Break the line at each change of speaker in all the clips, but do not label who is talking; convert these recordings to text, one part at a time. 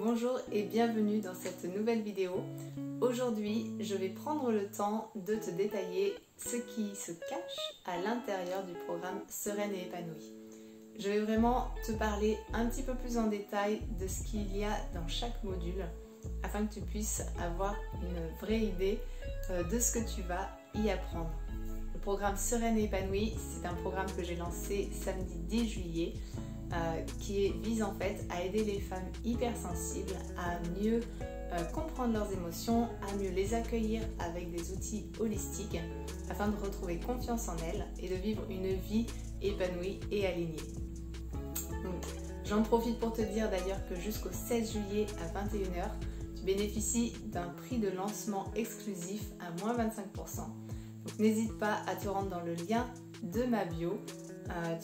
Bonjour et bienvenue dans cette nouvelle vidéo. Aujourd'hui, je vais prendre le temps de te détailler ce qui se cache à l'intérieur du programme Sereine et épanouie. Je vais vraiment te parler un petit peu plus en détail de ce qu'il y a dans chaque module afin que tu puisses avoir une vraie idée de ce que tu vas y apprendre. Le programme Sereine et épanouie, c'est un programme que j'ai lancé samedi 10 juillet qui vise en fait à aider les femmes hypersensibles à mieux comprendre leurs émotions, à mieux les accueillir avec des outils holistiques afin de retrouver confiance en elles et de vivre une vie épanouie et alignée. J'en profite pour te dire d'ailleurs que jusqu'au 16 juillet à 21 h, tu bénéficies d'un prix de lancement exclusif à moins 25%. Donc n'hésite pas à te rendre dans le lien de ma bio.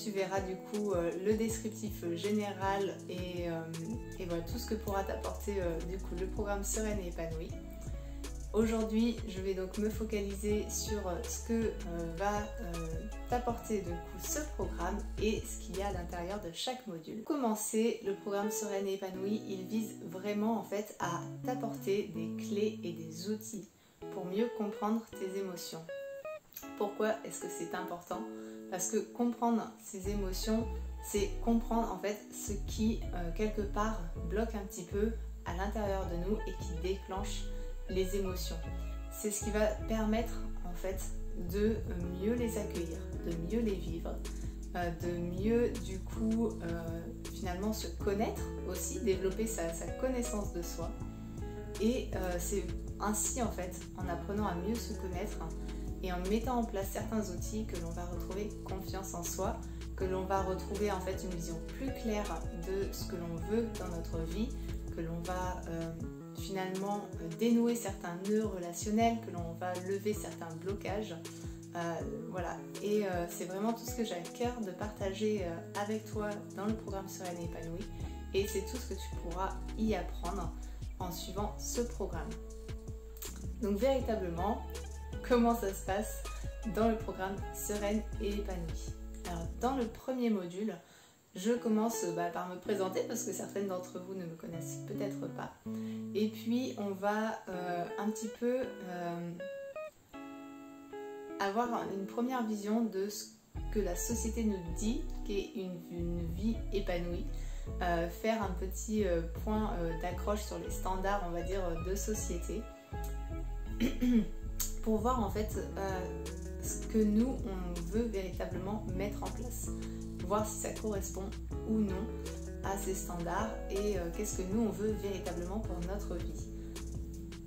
Tu verras du coup le descriptif général et voilà, tout ce que pourra t'apporter du coup le programme Sereine et épanouie. Aujourd'hui, je vais donc me focaliser sur ce que va t'apporter du coup ce programme et ce qu'il y a à l'intérieur de chaque module. Pour commencer, le programme Sereine et épanouie, il vise vraiment en fait à t'apporter des clés et des outils pour mieux comprendre tes émotions. Pourquoi est-ce que c'est important ? Parce que comprendre ses émotions, c'est comprendre en fait ce qui quelque part bloque un petit peu à l'intérieur de nous et qui déclenche les émotions. C'est ce qui va permettre en fait de mieux les accueillir, de mieux les vivre, de mieux du coup finalement se connaître aussi, développer sa connaissance de soi. Et c'est ainsi en fait, en apprenant à mieux se connaître et en mettant en place certains outils que l'on va retrouver confiance en soi, que l'on va retrouver en fait une vision plus claire de ce que l'on veut dans notre vie, que l'on va finalement dénouer certains nœuds relationnels, que l'on va lever certains blocages. Voilà, et c'est vraiment tout ce que j'ai à cœur de partager avec toi dans le programme Sereine et épanouie, et c'est tout ce que tu pourras y apprendre en suivant ce programme. Donc véritablement, comment ça se passe dans le programme Sereine et épanouie? Alors dans le premier module, je commence par me présenter parce que certaines d'entre vous ne me connaissent peut-être pas. Et puis on va un petit peu avoir une première vision de ce que la société nous dit qu'est une vie épanouie. Faire un petit point d'accroche sur les standards, on va dire, de société. Pour voir en fait ce que nous on veut véritablement mettre en place, voir si ça correspond ou non à ces standards et qu'est-ce que nous on veut véritablement pour notre vie.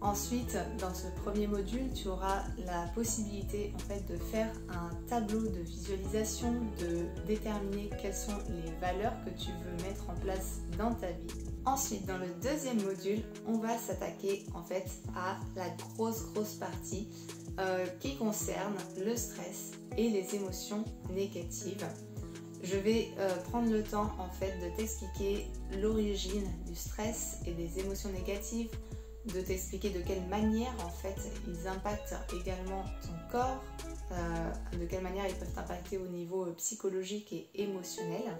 Ensuite, dans ce premier module, tu auras la possibilité en fait de faire un tableau de visualisation, de déterminer quelles sont les valeurs que tu veux mettre en place dans ta vie. Ensuite, dans le deuxième module, on va s'attaquer en fait à la grosse partie qui concerne le stress et les émotions négatives. Je vais prendre le temps en fait de t'expliquer l'origine du stress et des émotions négatives, de t'expliquer de quelle manière en fait ils impactent également ton corps, de quelle manière ils peuvent t'impacter au niveau psychologique et émotionnel.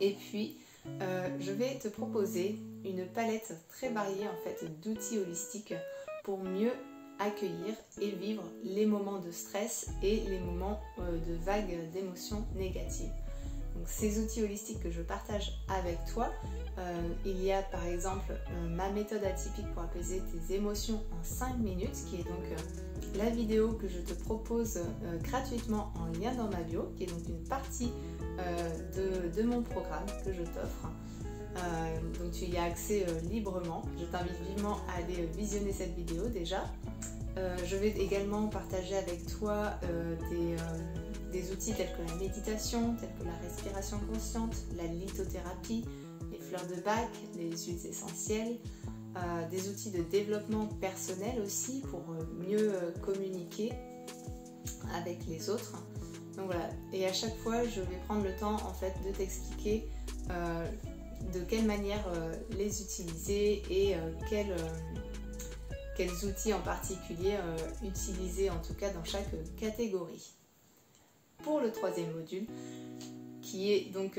Et puis je vais te proposer une palette très variée en fait d'outils holistiques pour mieux accueillir et vivre les moments de stress et les moments de vagues d'émotions négatives. Donc ces outils holistiques que je partage avec toi, il y a par exemple ma méthode atypique pour apaiser tes émotions en 5 minutes, qui est donc la vidéo que je te propose gratuitement en lien dans ma bio, qui est donc une partie de mon programme que je t'offre. Donc tu y as accès librement. Je t'invite vivement à aller visionner cette vidéo déjà. Je vais également partager avec toi des outils tels que la méditation, tels que la respiration consciente, la lithothérapie, les fleurs de Bach, les huiles essentielles, des outils de développement personnel aussi pour mieux communiquer avec les autres. Donc voilà, et à chaque fois je vais prendre le temps en fait de t'expliquer de quelle manière les utiliser et quels outils en particulier utiliser en tout cas dans chaque catégorie. Pour le troisième module, qui est donc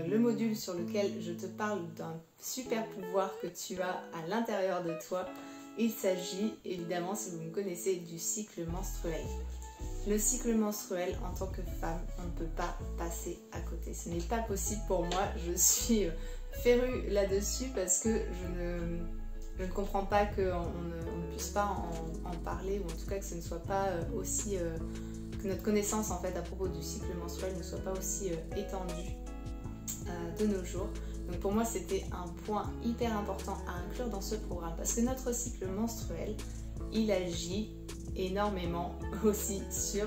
le module sur lequel je te parle d'un super pouvoir que tu as à l'intérieur de toi. Il s'agit évidemment, si vous me connaissez, du cycle menstruel. Le cycle menstruel, en tant que femme, on ne peut pas passer à côté. Ce n'est pas possible pour moi. Je suis férue là-dessus parce que je ne comprends pas qu'on ne puisse pas en parler, ou en tout cas que ce ne soit pas aussi... que notre connaissance en fait à propos du cycle menstruel ne soit pas aussi étendue de nos jours. Donc pour moi c'était un point hyper important à inclure dans ce programme parce que notre cycle menstruel, il agit énormément aussi sur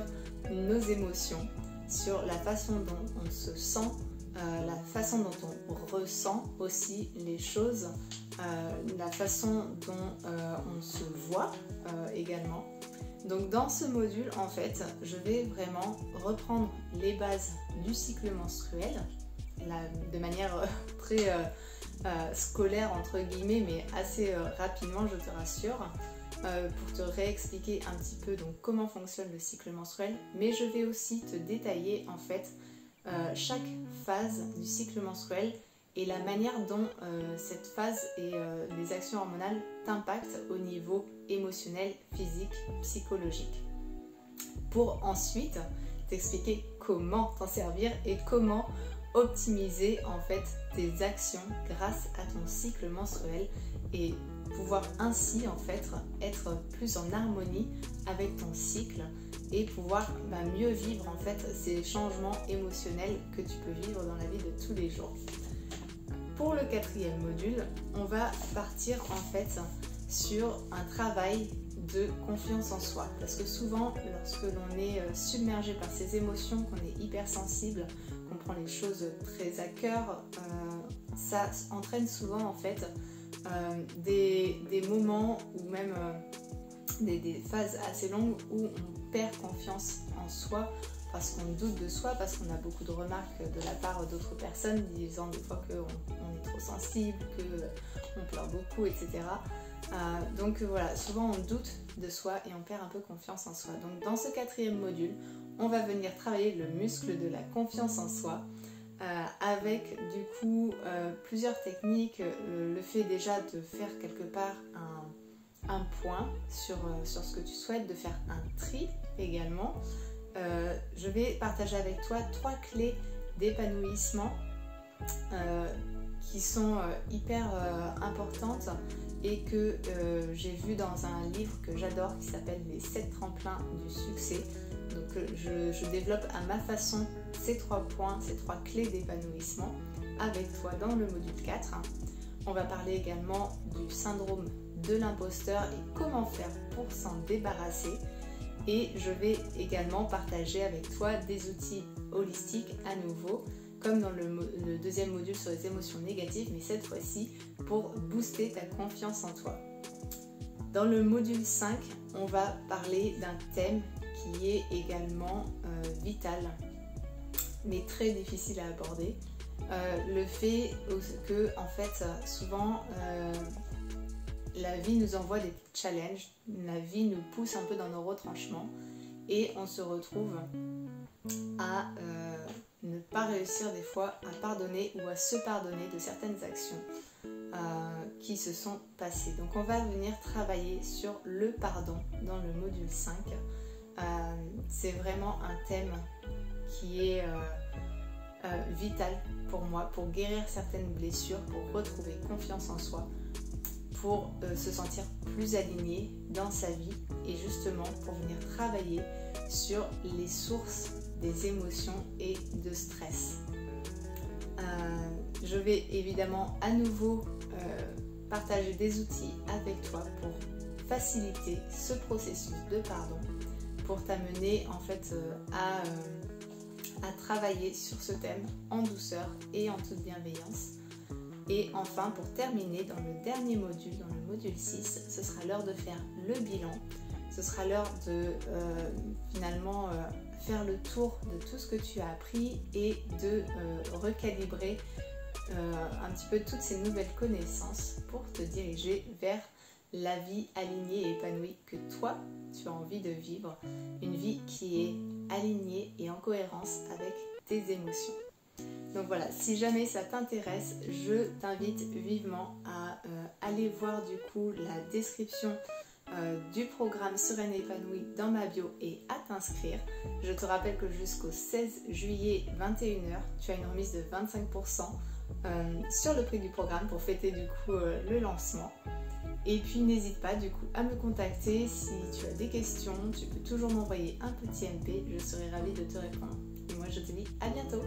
nos émotions, sur la façon dont on se sent, la façon dont on ressent aussi les choses, la façon dont on se voit également. Donc dans ce module, en fait, je vais vraiment reprendre les bases du cycle menstruel, de manière très scolaire entre guillemets, mais assez rapidement, je te rassure, pour te réexpliquer un petit peu donc comment fonctionne le cycle menstruel. Mais je vais aussi te détailler en fait chaque phase du cycle menstruel et la manière dont cette phase et les actions hormonales t'impactent au niveau émotionnel, physique, psychologique. Pour ensuite t'expliquer comment t'en servir et comment optimiser en fait tes actions grâce à ton cycle menstruel et pouvoir ainsi en fait être plus en harmonie avec ton cycle et pouvoir mieux vivre en fait ces changements émotionnels que tu peux vivre dans la vie de tous les jours. Pour le 4e module, on va partir en fait sur un travail de confiance en soi. Parce que souvent, lorsque l'on est submergé par ces émotions, qu'on est hypersensible, qu'on prend les choses très à cœur, ça entraîne souvent en fait des moments ou même des phases assez longues où on perd confiance en soi parce qu'on doute de soi, parce qu'on a beaucoup de remarques de la part d'autres personnes disant des fois qu'on est trop sensible, qu'on pleure beaucoup, etc. Donc voilà, souvent on doute de soi et on perd un peu confiance en soi. Donc dans ce 4e module, on va venir travailler le muscle de la confiance en soi avec du coup plusieurs techniques, le fait déjà de faire quelque part un point sur ce que tu souhaites, de faire un tri également. Je vais partager avec toi 3 clés d'épanouissement qui sont hyper importantes et que j'ai vu dans un livre que j'adore qui s'appelle Les 7 tremplins du succès. Donc je développe à ma façon ces 3 points, ces 3 clés d'épanouissement avec toi dans le module 4. On va parler également du syndrome de l'imposteur et comment faire pour s'en débarrasser. Et je vais également partager avec toi des outils holistiques à nouveau, comme dans le 2e module sur les émotions négatives, mais cette fois-ci pour booster ta confiance en toi. Dans le module 5, on va parler d'un thème qui est également vital, mais très difficile à aborder. Le fait que, en fait, souvent, la vie nous envoie des challenges, la vie nous pousse un peu dans nos retranchements et on se retrouve à ne pas réussir des fois à pardonner ou à se pardonner de certaines actions qui se sont passées. Donc on va venir travailler sur le pardon dans le module 5. C'est vraiment un thème qui est vital pour moi, pour guérir certaines blessures, pour retrouver confiance en soi, pour se sentir plus aligné dans sa vie et justement pour venir travailler sur les sources des émotions et de stress. Je vais évidemment à nouveau partager des outils avec toi pour faciliter ce processus de pardon, pour t'amener en fait à travailler sur ce thème en douceur et en toute bienveillance. Et enfin, pour terminer, dans le dernier module, dans le module 6, ce sera l'heure de faire le bilan. Ce sera l'heure de finalement faire le tour de tout ce que tu as appris et de recalibrer un petit peu toutes ces nouvelles connaissances pour te diriger vers la vie alignée et épanouie que toi, tu as envie de vivre. Une vie qui est alignée et en cohérence avec tes émotions. Donc voilà, si jamais ça t'intéresse, je t'invite vivement à aller voir du coup la description du programme Sereine et épanouie dans ma bio et à t'inscrire. Je te rappelle que jusqu'au 16 juillet 21h, tu as une remise de 25% sur le prix du programme pour fêter du coup le lancement. Et puis n'hésite pas du coup à me contacter si tu as des questions, tu peux toujours m'envoyer un petit MP, je serai ravie de te répondre. Et moi je te dis à bientôt.